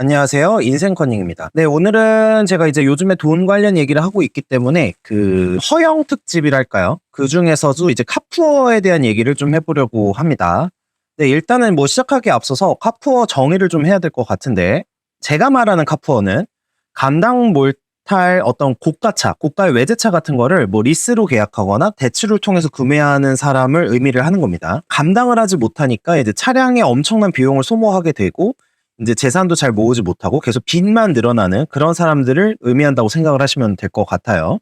안녕하세요. 인생커닝입니다. 네, 오늘은 제가 이제 요즘에 돈 관련 얘기를 하고 있기 때문에 그 허영 특집이랄까요? 그 중에서도 이제 카푸어에 대한 얘기를 좀 해보려고 합니다. 네, 일단은 뭐 시작하기에 앞서서 카푸어 정의를 좀 해야 될 것 같은데, 제가 말하는 카푸어는 감당 못할 어떤 고가차, 고가의 외제차 같은 거를 뭐 리스로 계약하거나 대출을 통해서 구매하는 사람을 의미를 하는 겁니다. 감당을 하지 못하니까 이제 차량에 엄청난 비용을 소모하게 되고, 이제 재산도 잘 모으지 못하고 계속 빚만 늘어나는 그런 사람들을 의미한다고 생각을 하시면 될 것 같아요.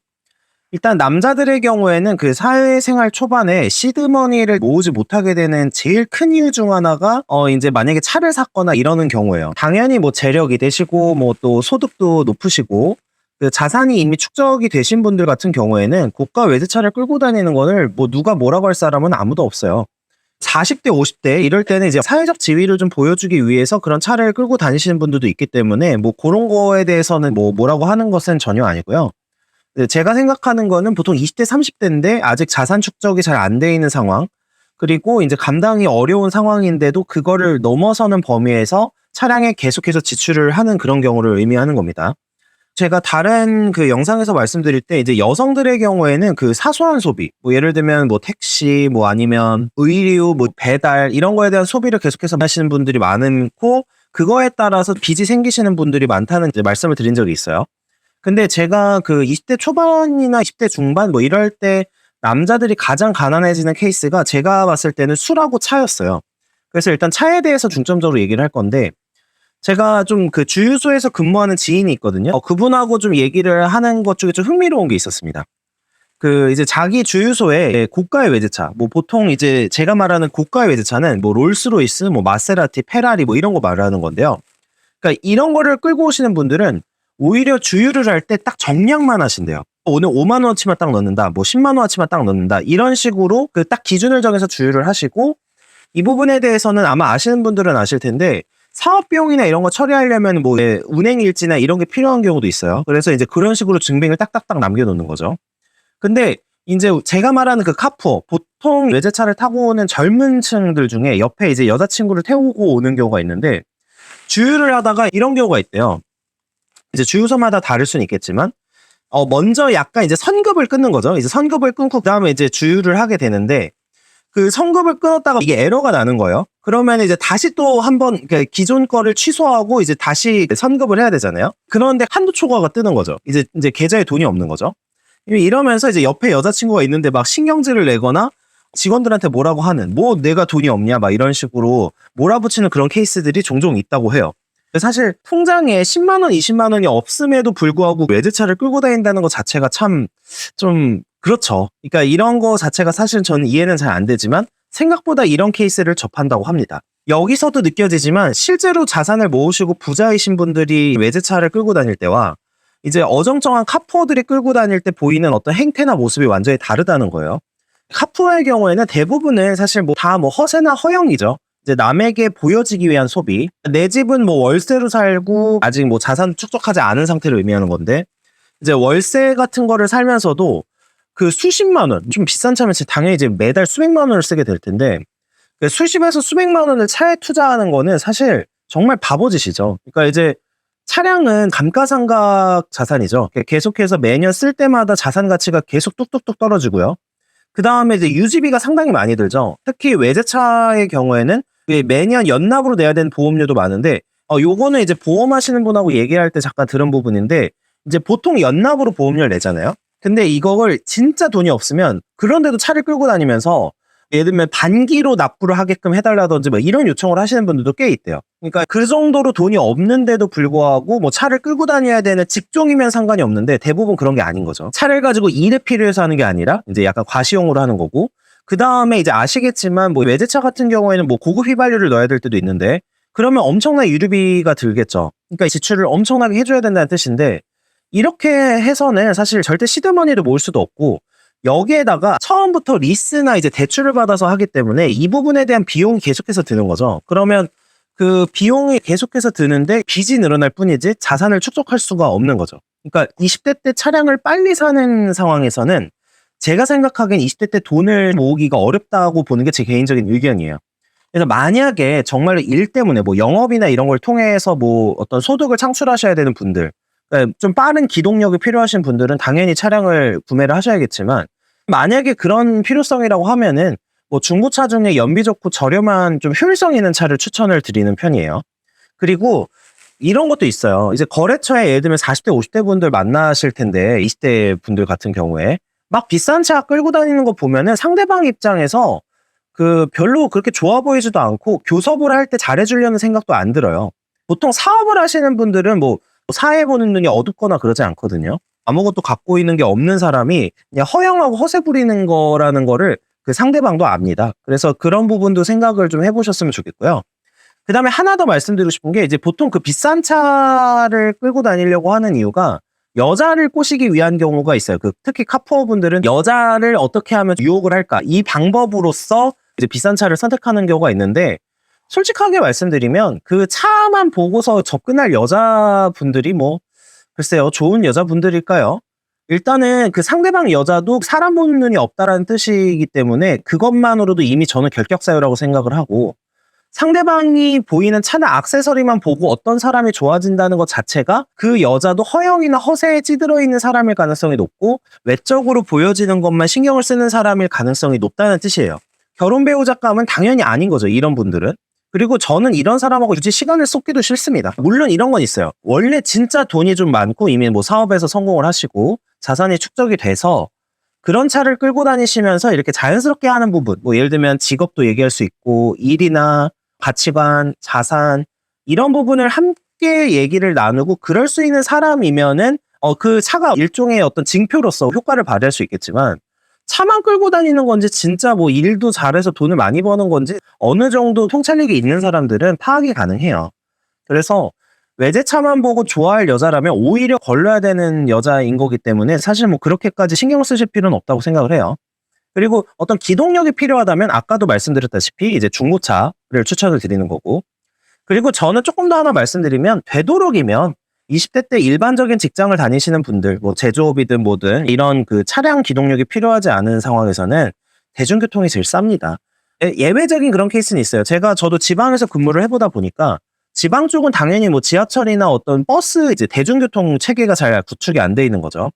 일단 남자들의 경우에는 그 사회생활 초반에 시드머니를 모으지 못하게 되는 제일 큰 이유 중 하나가 이제 만약에 차를 샀거나 이러는 경우예요. 당연히 뭐 재력이 되시고 뭐 또 소득도 높으시고 그 자산이 이미 축적이 되신 분들 같은 경우에는 고가 외제차를 끌고 다니는 거를 뭐 누가 뭐라고 할 사람은 아무도 없어요. 40대, 50대 이럴 때는 이제 사회적 지위를 좀 보여주기 위해서 그런 차를 끌고 다니시는 분들도 있기 때문에 뭐 그런 거에 대해서는 뭐라고 하는 것은 전혀 아니고요. 네, 제가 생각하는 거는 보통 20대, 30대인데 아직 자산 축적이 잘 안 돼 있는 상황, 그리고 이제 감당이 어려운 상황인데도 그거를 넘어서는 범위에서 차량에 계속해서 지출을 하는 그런 경우를 의미하는 겁니다. 제가 다른 그 영상에서 말씀드릴 때 이제 여성들의 경우에는 그 사소한 소비, 뭐 예를 들면 뭐 택시, 뭐 아니면 의류, 뭐 배달 이런 거에 대한 소비를 계속해서 하시는 분들이 많고 그거에 따라서 빚이 생기시는 분들이 많다는 이제 말씀을 드린 적이 있어요. 근데 제가 그 20대 초반이나 20대 중반 뭐 이럴 때 남자들이 가장 가난해지는 케이스가 제가 봤을 때는 술하고 차였어요. 그래서 일단 차에 대해서 중점적으로 얘기를 할 건데 제가 좀 그 주유소에서 근무하는 지인이 있거든요. 그분하고 좀 얘기를 하는 것 중에 좀 흥미로운 게 있었습니다. 그 이제 자기 주유소에 고가의 외제차, 뭐 보통 이제 제가 말하는 고가의 외제차는 뭐 롤스로이스, 뭐 마세라티, 페라리 뭐 이런 거 말하는 건데요. 그러니까 이런 거를 끌고 오시는 분들은 오히려 주유를 할 때 딱 정량만 하신대요. 오늘 5만 원어치만 딱 넣는다, 뭐 10만 원어치만 딱 넣는다 이런 식으로 그 딱 기준을 정해서 주유를 하시고 이 부분에 대해서는 아마 아시는 분들은 아실 텐데 사업 비용이나 이런 거 처리하려면 뭐 운행 일지나 이런 게 필요한 경우도 있어요. 그래서 이제 그런 식으로 증빙을 딱딱딱 남겨놓는 거죠. 근데 이제 제가 말하는 그 카푸어, 보통 외제차를 타고 오는 젊은 층들 중에 옆에 이제 여자친구를 태우고 오는 경우가 있는데 주유를 하다가 이런 경우가 있대요. 이제 주유소마다 다를 수는 있겠지만 먼저 약간 이제 선급을 끊는 거죠. 이제 선급을 끊고 그다음에 이제 주유를 하게 되는데 그 선급을 끊었다가 이게 에러가 나는 거예요. 그러면 이제 다시 또 한번 기존 거를 취소하고 이제 다시 선급을 해야 되잖아요. 그런데 한도 초과가 뜨는 거죠. 이제 계좌에 돈이 없는 거죠. 이러면서 이제 옆에 여자친구가 있는데 막 신경질을 내거나 직원들한테 뭐라고 하는, 뭐 내가 돈이 없냐 막 이런 식으로 몰아붙이는 그런 케이스들이 종종 있다고 해요. 사실 통장에 10만 원, 20만 원이 없음에도 불구하고 외제차를 끌고 다닌다는 것 자체가 참 좀 그렇죠. 그러니까 이런 거 자체가 사실 저는 이해는 잘 안 되지만 생각보다 이런 케이스를 접한다고 합니다. 여기서도 느껴지지만 실제로 자산을 모으시고 부자이신 분들이 외제차를 끌고 다닐 때와 이제 어정쩡한 카푸어들이 끌고 다닐 때 보이는 어떤 행태나 모습이 완전히 다르다는 거예요. 카푸어의 경우에는 대부분은 사실 뭐 다 뭐 허세나 허영이죠. 이제 남에게 보여지기 위한 소비. 내 집은 뭐 월세로 살고 아직 뭐 자산 축적하지 않은 상태를 의미하는 건데 이제 월세 같은 거를 살면서도 그 수십만 원, 좀 비싼 차면 당연히 이제 매달 수백만 원을 쓰게 될 텐데 그 수십에서 수백만 원을 차에 투자하는 거는 사실 정말 바보짓이죠. 그러니까 이제 차량은 감가상각 자산이죠. 계속해서 매년 쓸 때마다 자산 가치가 계속 뚝뚝뚝 떨어지고요. 그 다음에 이제 유지비가 상당히 많이 들죠. 특히 외제차의 경우에는 매년 연납으로 내야 되는 보험료도 많은데, 요거는 이제 보험하시는 분하고 얘기할 때 잠깐 들은 부분인데, 이제 보통 연납으로 보험료를 내잖아요. 근데 이걸 진짜 돈이 없으면 그런데도 차를 끌고 다니면서 예를 들면 반기로 납부를 하게끔 해달라든지 뭐 이런 요청을 하시는 분들도 꽤 있대요. 그러니까 그 정도로 돈이 없는데도 불구하고 뭐 차를 끌고 다녀야 되는 직종이면 상관이 없는데 대부분 그런 게 아닌 거죠. 차를 가지고 일에 필요해서 하는 게 아니라 이제 약간 과시용으로 하는 거고 그 다음에 이제 아시겠지만 뭐 외제차 같은 경우에는 뭐 고급 휘발유를 넣어야 될 때도 있는데 그러면 엄청난 유류비가 들겠죠. 그러니까 지출을 엄청나게 해줘야 된다는 뜻인데 이렇게 해서는 사실 절대 시드머니를 모을 수도 없고 여기에다가 처음부터 리스나 이제 대출을 받아서 하기 때문에 이 부분에 대한 비용이 계속해서 드는 거죠. 그러면 그 비용이 계속해서 드는데 빚이 늘어날 뿐이지 자산을 축적할 수가 없는 거죠. 그러니까 20대 때 차량을 빨리 사는 상황에서는 제가 생각하기엔 20대 때 돈을 모으기가 어렵다고 보는 게 제 개인적인 의견이에요. 그래서 만약에 정말로 일 때문에 뭐 영업이나 이런 걸 통해서 뭐 어떤 소득을 창출하셔야 되는 분들, 그러니까 좀 빠른 기동력이 필요하신 분들은 당연히 차량을 구매를 하셔야겠지만, 만약에 그런 필요성이라고 하면은 뭐 중고차 중에 연비 좋고 저렴한 좀 효율성 있는 차를 추천을 드리는 편이에요. 그리고 이런 것도 있어요. 이제 거래처에 예를 들면 40대, 50대 분들 만나실 텐데, 20대 분들 같은 경우에 막 비싼 차 끌고 다니는 거 보면은 상대방 입장에서 별로 그렇게 좋아 보이지도 않고 교섭을 할 때 잘해주려는 생각도 안 들어요. 보통 사업을 하시는 분들은 뭐 사회 보는 눈이 어둡거나 그러지 않거든요. 아무것도 갖고 있는 게 없는 사람이 그냥 허영하고 허세 부리는 거라는 거를 그 상대방도 압니다. 그래서 그런 부분도 생각을 좀 해보셨으면 좋겠고요. 그 다음에 하나 더 말씀드리고 싶은 게, 이제 보통 그 비싼 차를 끌고 다니려고 하는 이유가 여자를 꼬시기 위한 경우가 있어요. 특히 카푸어 분들은 여자를 어떻게 하면 유혹을 할까, 이 방법으로서 이제 비싼 차를 선택하는 경우가 있는데, 솔직하게 말씀드리면 그 차만 보고서 접근할 여자분들이 뭐 글쎄요, 좋은 여자분들일까요? 일단은 그 상대방 여자도 사람 보는 눈이 없다라는 뜻이기 때문에 그것만으로도 이미 저는 결격사유라고 생각을 하고, 상대방이 보이는 차나 액세서리만 보고 어떤 사람이 좋아진다는 것 자체가 그 여자도 허영이나 허세에 찌들어 있는 사람일 가능성이 높고, 외적으로 보여지는 것만 신경을 쓰는 사람일 가능성이 높다는 뜻이에요. 결혼 배우자감은 당연히 아닌 거죠, 이런 분들은. 그리고 저는 이런 사람하고 굳이 시간을 쏟기도 싫습니다. 물론 이런 건 있어요. 원래 진짜 돈이 좀 많고 이미 뭐 사업에서 성공을 하시고 자산이 축적이 돼서 그런 차를 끌고 다니시면서 이렇게 자연스럽게 하는 부분, 뭐 예를 들면 직업도 얘기할 수 있고 일이나 가치관, 자산, 이런 부분을 함께 얘기를 나누고 그럴 수 있는 사람이면은 그 차가 일종의 어떤 징표로서 효과를 발휘할 수 있겠지만, 차만 끌고 다니는 건지 진짜 뭐 일도 잘해서 돈을 많이 버는 건지 어느 정도 통찰력이 있는 사람들은 파악이 가능해요. 그래서 외제차만 보고 좋아할 여자라면 오히려 걸러야 되는 여자인 거기 때문에 사실 뭐 그렇게까지 신경 쓰실 필요는 없다고 생각을 해요. 그리고 어떤 기동력이 필요하다면 아까도 말씀드렸다시피 이제 중고차를 추천을 드리는 거고, 그리고 저는 조금 더 하나 말씀드리면, 되도록이면 20대 때 일반적인 직장을 다니시는 분들, 뭐 제조업이든 뭐든 이런 그 차량 기동력이 필요하지 않은 상황에서는 대중교통이 제일 쌉니다. 예외적인 그런 케이스는 있어요. 저도 지방에서 근무를 해보다 보니까 지방 쪽은 당연히 뭐 지하철이나 어떤 버스, 이제 대중교통 체계가 잘 구축이 안 돼 있는 거죠.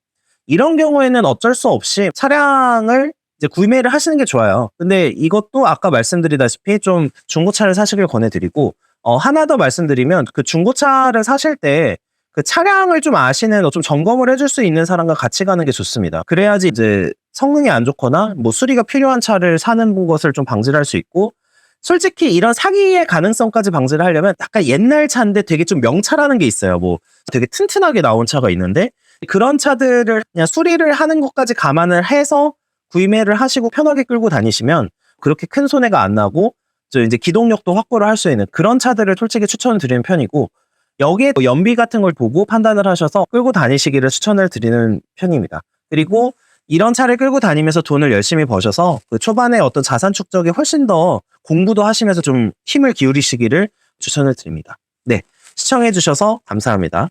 이런 경우에는 어쩔 수 없이 차량을 이제 구매를 하시는 게 좋아요. 근데 이것도 아까 말씀드리다시피 좀 중고차를 사시길 권해드리고, 하나 더 말씀드리면 그 중고차를 사실 때 그 차량을 좀 아시는, 좀 점검을 해줄 수 있는 사람과 같이 가는 게 좋습니다. 그래야지 이제 성능이 안 좋거나 뭐 수리가 필요한 차를 사는 것을 좀 방지를 할 수 있고, 솔직히 이런 사기의 가능성까지 방지를 하려면 약간 옛날 차인데 되게 좀 명차라는 게 있어요. 뭐 되게 튼튼하게 나온 차가 있는데 그런 차들을 그냥 수리를 하는 것까지 감안을 해서 구매를 하시고 편하게 끌고 다니시면 그렇게 큰 손해가 안 나고 이제 기동력도 확보를 할 수 있는 그런 차들을 솔직히 추천을 드리는 편이고, 여기에 또 연비 같은 걸 보고 판단을 하셔서 끌고 다니시기를 추천을 드리는 편입니다. 그리고 이런 차를 끌고 다니면서 돈을 열심히 버셔서 그 초반에 어떤 자산 축적에 훨씬 더 공부도 하시면서 좀 힘을 기울이시기를 추천을 드립니다. 네, 시청해 주셔서 감사합니다.